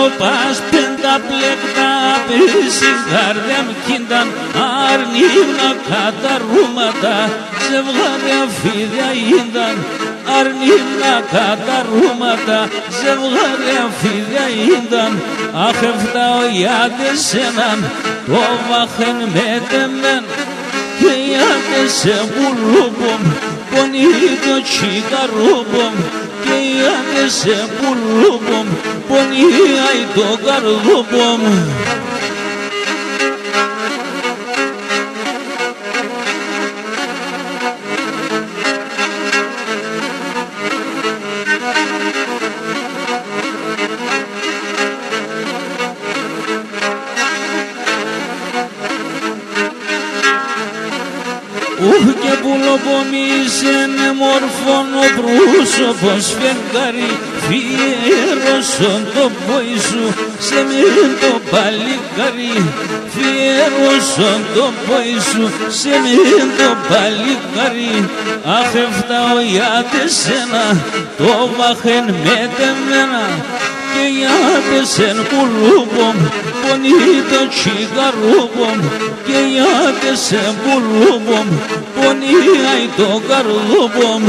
ο πας πενταπλέκτα πέσει καρδιά μου κίνταν αρνήμνα καταρρούματα ζευγάρια φίδια ίνταν αρνήμνα καταρρούματα ζευγάρια φίδια ίνταν αχ εφτάω ιάτες έναν το βάχεν μετεμέν και ιάτες σε πουλούπομ πονεί το τσιγαρούπομ και ιάτες σε πουλούπομ πονεί το καρδούπομ. Και πουλοπομίσεν μορφών ο πρόσωπος φεγγάρι φιέρωσον το πόη σου σε μεν το παλικάρι φιέρωσον το πόη σου σε μεν το παλικάρι αχ εφτάω ιάτες ένα το βάχεν μετεμένα και ιάτες εν πουλούπομ πονεί το τσιγαρούπομ και ιάτες εν πουλούπομ πονεί το καρδούπομ.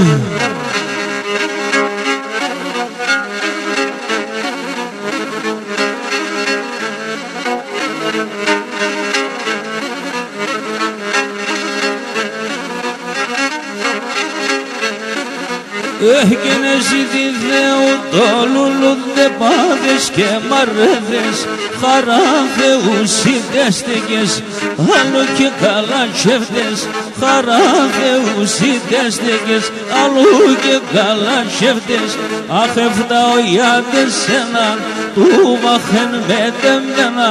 Έχγενε ζητή Θεού το λουλούδε πάδες και μαρέδες χαρά Θεού συντέστηκες άλλο και καλά τσεύτες χαρά Θεού συντέστηκες άλλο και καλά τσεύτες αχ εφτάω ιάτες έναν του βάχεν μετεμένα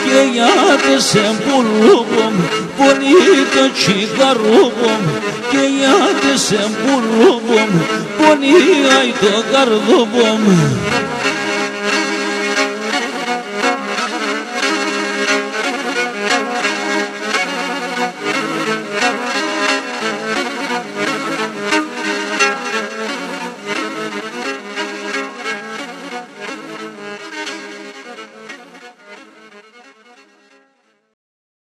και ιάτες εν πουλούπομ πονεί το τσιγαρούπομ και ιάτες εν πουλούπομ πονεί το καρδούπομ.